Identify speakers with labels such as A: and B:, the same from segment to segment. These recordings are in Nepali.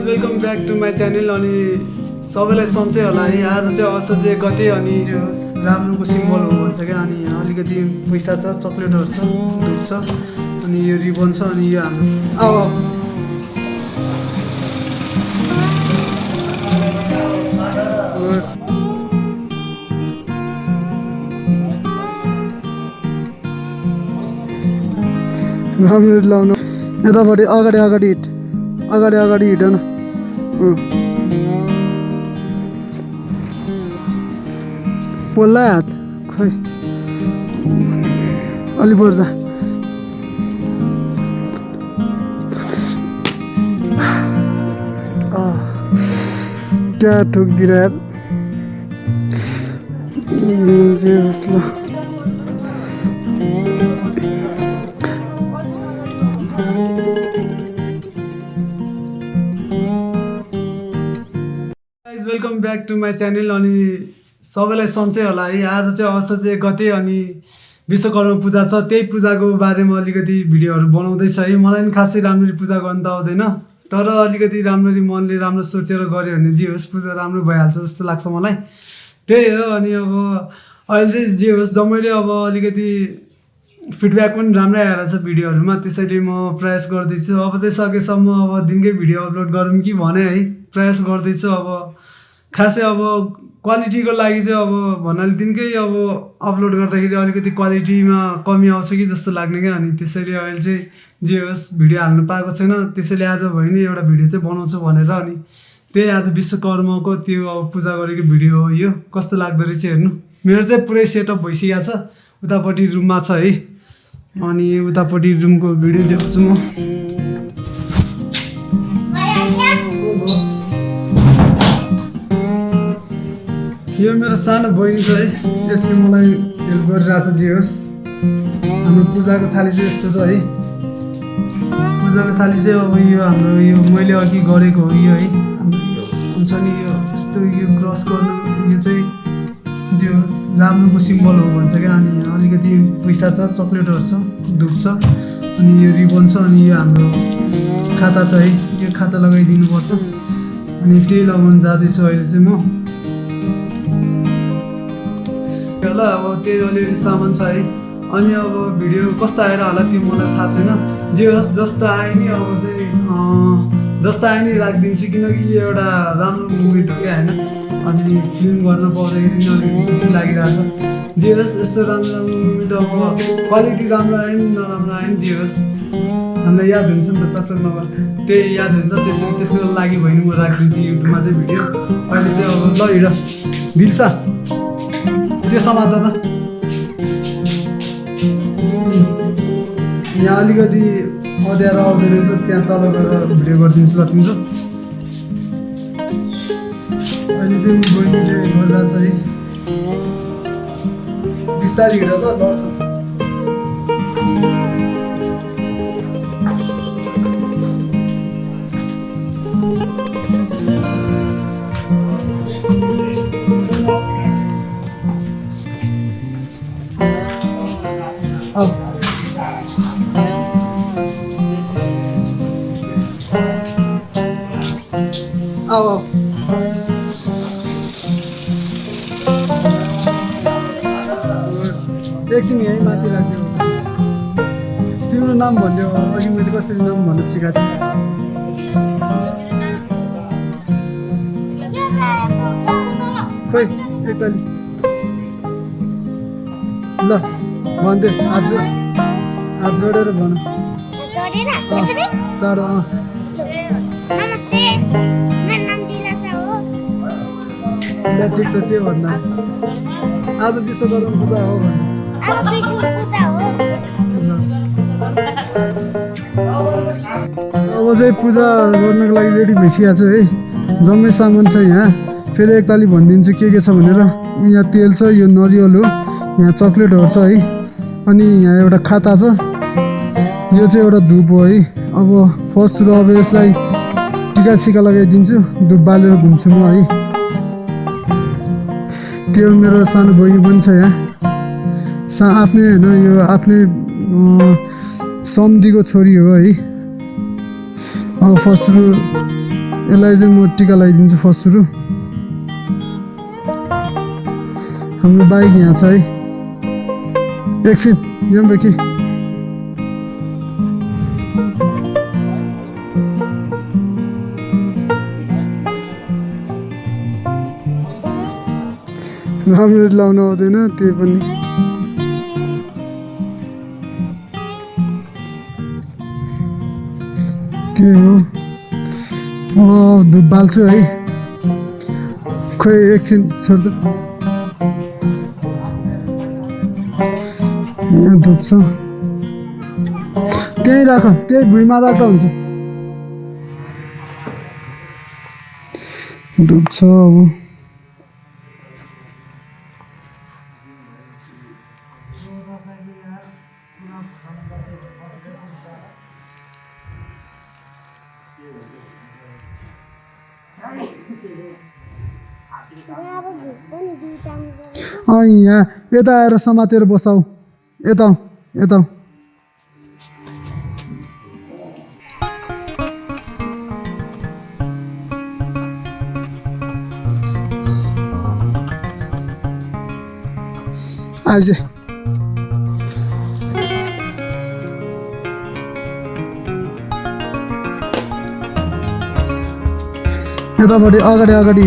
A: Guys welcome back to my channel. अनि सबैलाई सन्चै होला है। आज चाहिँ असाध्यै गते अनि राम्रोको सिम्बल हो भन्छ क्या। अनि अलिकति पैसा छ, चक्लेटहरू छ, धुप छ, अनि यो रिबन छ, अनि यो हाम्रो राम्रो लाउनु यतापट्टि अगाडि हिँड न। पोल्ला हात खै अलि पर्छ। क्या ठोकिदिएर यार जे होस् ल। Welcome back to my channel. अनि सबैलाई सन्चै होला है। आज चाहिँ असाध्यै गते अनि विश्वकर्मा पूजा छ। त्यही पूजाको बारेमा अलिकति भिडियोहरू बनाउँदैछ है। मलाई पनि खासै राम्ररी पूजा गर्न त आउँदैन, तर अलिकति राम्ररी मनले राम्रो सोचेर गऱ्यो भने जे होस् पूजा राम्रो भइहाल्छ जस्तो लाग्छ मलाई। त्यही हो। अनि अब अहिले चाहिँ जे होस् जम्मैले अब अलिकति फिडब्याक पनि राम्रै आएर छ भिडियोहरूमा, त्यसैले म प्रयास गर्दैछु। अब चाहिँ सकेसम्म अब दिनकै भिडियो अपलोड गरौँ कि भने है प्रयास गर्दैछु। अब खासै अब क्वालिटीको लागि चाहिँ अब भन्नाले दिनकै अब अपलोड गर्दाखेरि अलिकति क्वालिटीमा कमी आउँछ कि जस्तो लाग्ने क्या। अनि त्यसैले अहिले चाहिँ जे होस् भिडियो हाल्नु पाएको छैन, त्यसैले आज भयो नि एउटा भिडियो चाहिँ बनाउँछु भनेर। अनि त्यही आज विश्वकर्माको त्यो अब पूजा गरेको भिडियो हो यो। कस्तो लाग्दो रहेछ हेर्नु। मेरो चाहिँ पुरै सेटअप भइसकेको छ, उतापट्टि रुममा छ है। अनि उतापट्टि रुमको भिडियो देखाउँछु म। यो मेरो सानो बहिनी छ है, त्यसले मलाई हेल्प गरिरहेको छ। जे होस् हाम्रो पूजाको थाली चाहिँ यस्तो छ है। पूजाको थाली चाहिँ अब यो हाम्रो यो मैले अघि गरेको हो यो है। हाम्रो हुन्छ नि यो यस्तो यो क्रस गर्नु यो चाहिँ जे होस् राम्रोको सिम्बल हो भन्छ क्या। अनि अलिकति पैसा छ, चक्लेटहरू छ, धुप छ, अनि यो रिबन छ, अनि यो हाम्रो खाता छ है। यो खाता लगाइदिनुपर्छ। अनि त्यही लगाउनु जाँदैछु अहिले चाहिँ म। ल अब त्यही अलिअलि सामान छ है। अनि अब भिडियो कस्तो आएर होला त्यो मलाई थाहा छैन। जे होस् जस्तो आयो नि अब चाहिँ जस्तो आयो नि राखिदिन्छु, किनकि यो एउटा राम्रो मुभमेन्ट हो क्या होइन। अनि फिल्म गर्न पाउँदाखेरि नि अलिकति खुसी लागिरहेछ। जे होस् यस्तो राम्रो मुभमेन्ट अब क्वालिटी राम्रो आयो नि नराम्रो आयो नि जे होस् हामीलाई याद हुन्छ नि त। चकचक नगर त्यही याद हुन्छ, त्यसको लागि भयो नि म राखिदिन्छु युट्युबमा चाहिँ भिडियो। अहिले चाहिँ अब ल हिँड दिल्छ त्यो समाज त यहाँ अलिकति अँध्यारो आउँदो रहेछ, त्यहाँ तल गएर भिडियो गरिदिन्छु ल तिम्रो। अहिले चाहिँ बहिनीले गरिरहेको छ है। बिस्तारै हिँड त लड्छ। अब एकछिन यहीँ माथि राख्यो। तिम्रो नाम भनिदियो। अघि मैले कसरी नाम भन्नु सिकाएको थिएँ। खोइ एकतालि ल भनिदियो। हात जोडेर भन। चाँडो ठिक छ त्यो भन्दा आज विश्वकर्मा पूजा हो भन्नु। अब चाहिँ पूजा गर्नको लागि रेडी भइसकेको छ है। जम्मै सामान छ यहाँ। फेरि एकतालि भनिदिन्छु के छ भनेर। यहाँ तेल छ, यो नरिवल हो, यहाँ चक्लेटहरू छ है। अनि यहाँ एउटा खाता छ, यो चाहिँ एउटा धुप हो है। अब फर्स्ट सुरु अब यसलाई टिका सिका लगाइदिन्छु, धुप बालेर घुम्छु म है। त्यो मेरो सानो बहिनी पनि छ यहाँ। आफ्नै होइन यो आफ्नै सम्झीको छोरी हो है। अब फर्स्ट सुरु यसलाई चाहिँ म टिका लगाइदिन्छु फर्स्ट सुरु हाम्रो बाइक यहाँ छ है एकछिन यहाँ बेकी राम्रो लाउनु आउँदैन त्यो पनि त्यो हो धुप बाल्छु है खोइ एकछिन छोड्द यहाँ धुप छ त्यहीँ राख त्यही भुइँमा राख्दा हुन्छ धुप छ अब यहाँ यता आएर समातेर बसाऊ यता यता आज यतापट्टि अगाडि अगाडि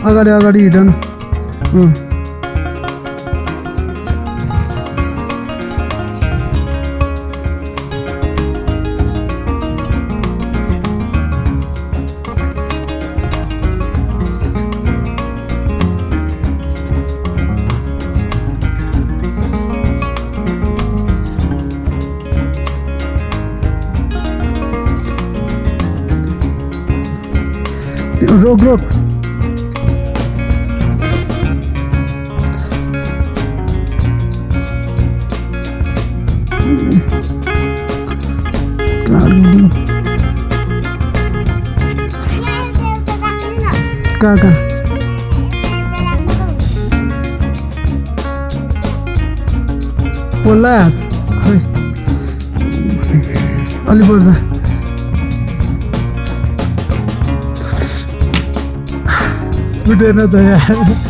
A: अगाडि अगाडि हिँड न रोक रोक कहाँ पोल्ला खै अलि पर्छ फुटेन त यार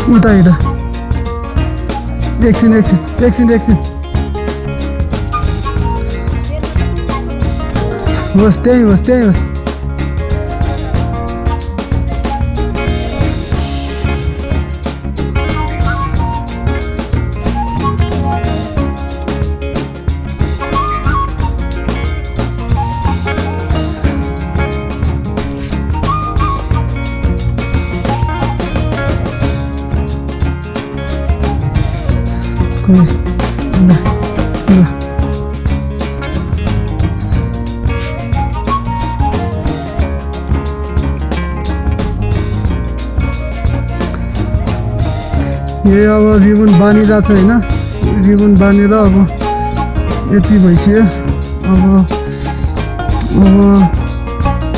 A: उता हिँड एकछिन एकछिन एकछिन एकछिन होस् त्यहीँ होस् त्यहीँ होस् ये अब रिबन बानिरहेको छ होइन रिबन बानेर अब यति भइसक्यो अब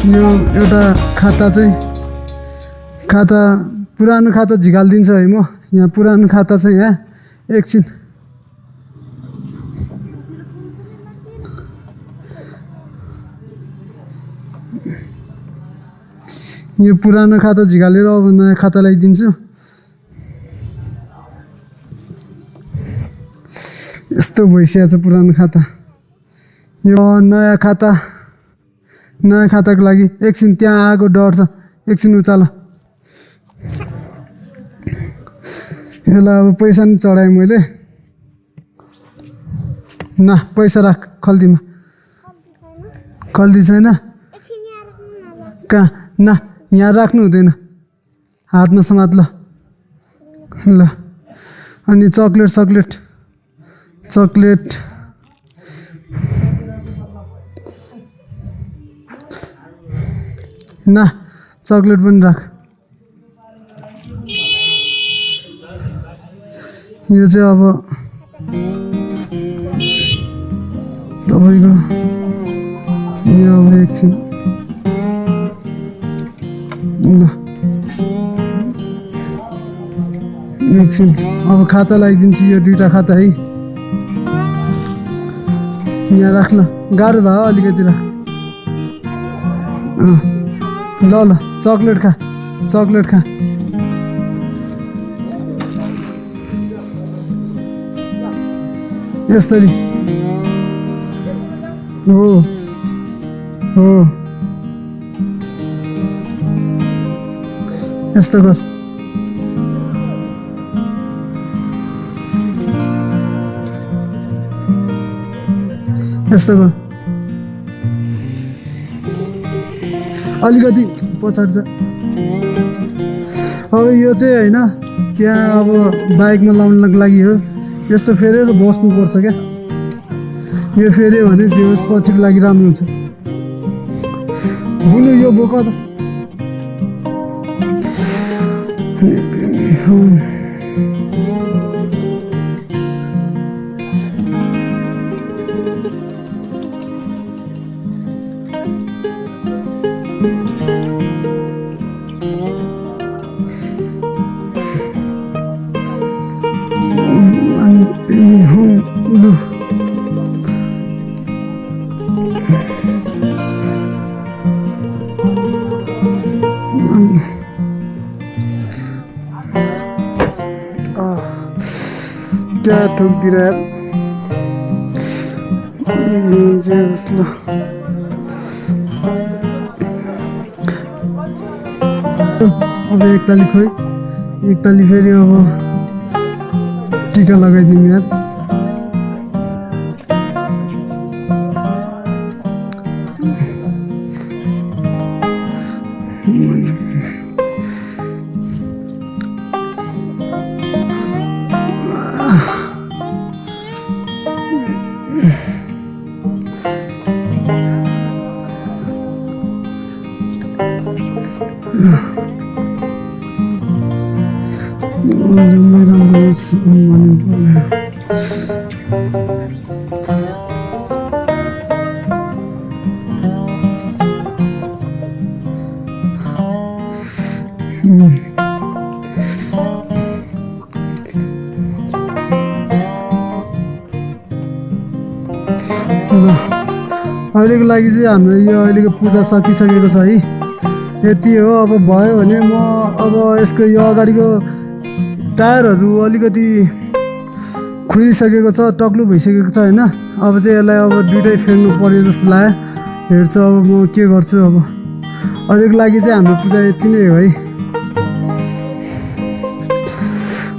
A: यो एउटा खाता चाहिँ पुरानो खाता झिकालिदिन्छ है म यहाँ पुरानो खाता छ यहाँ एकछिन यो पुरानो खाता झिकालेर अब नयाँ खाता लगाइदिन्छु यस्तो भइसकेको छ पुरानो खाता यो नयाँ खाताको लागि एकछिन त्यहाँ आएको डर छ एकछिन उचाल यसलाई अब पैसा नि चढाएँ मैले न पैसा राख खल्तीमा खल्ती छैन कहाँ न यहाँ राख्नु हुँदैन हातमा समात ल अनि चकलेट ना चकलेट पनि राख यो चाहिँ अब तपाईको यो अब एकछिन अब खाता लगाइदिन्छु यो दुईटा खाता है यहाँ राख ल गाह्रो भयो अलिकति राख ल चकलेट खा यसरी हो यस्तो गर अलिकति पछाडि जा अब यो चाहिँ हैन त्यहाँ अब बाइकमा लाउनको लागि हो यस्तो फेरेर बस्नुपर्छ क्या यो फेर्यो भने जे होस् पछिको लागि राम्रो हुन्छ बुनु यो बोक त क्या ठोक्दिएर यार जे होस् ल अब एक ताली खोइ एक ताली फेरि अब टिका लगाइदिउँ यार अहिलेको लागि चाहिँ हाम्रो यो अहिलेको पूजा सकिसकेको छ है यति हो अब भयो भने म अब यसको यो अगाडिको टायरहरू अलिकति खुलिसकेको छ टक्लु भइसकेको छ हैन अब चाहिँ यसलाई अब दुइटै फेर्नु पर्यो जस्तो लाग्यो हेर्छु अब म के गर्छु अब अहिलेको लागि चाहिँ हाम्रो पूजा यति नै हो है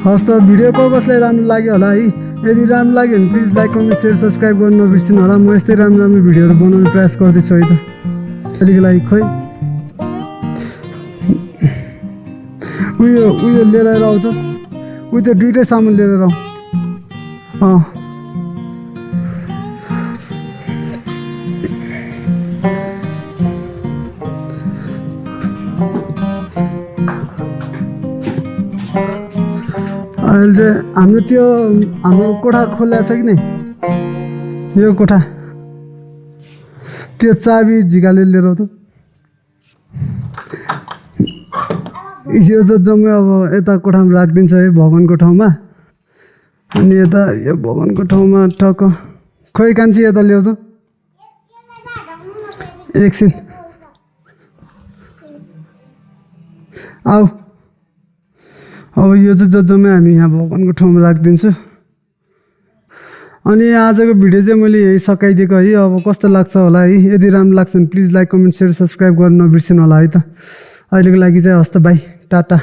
A: हस् त भिडियो कसलाई राम्रो लाग्यो होला है यदि राम्रो लाग्यो भने please like comment share subscribe गर्न नबिर्सिनु होला म यस्तै राम्रो भिडियोहरू बनाउने प्रयास गर्दैछु है त अहिलेको लागि खोइ उयो लिएर आउँछ उयो त्यो दुइटै सामान लिएर आऊ अहिले चाहिँ हाम्रो त्यो हाम्रो कोठा खोलेको छ कि नै यो कोठा त्यो चाबी झिकाले लिएर आऊ त यो त जम्मै अब यता कोठामा राखिदिन्छ है भगवान्को ठाउँमा अनि यता यो भगवान्को ठाउँमा टक्क खोइ कान्छी यता ल्याउ त एकछिन आऊ अब यो चाहिँ जम्मै हामी यहाँ भगवान्को ठाउँमा राखिदिन्छु अनि आजको भिडियो चाहिँ मैले यही सकाइदिएको है अब कस्तो लाग्छ होला है यदि राम्रो लाग्छ भने please like comment share subscribe गर्न नबिर्सिनु होला है त अहिलेको लागि चाहिँ हस् त बाई टाटा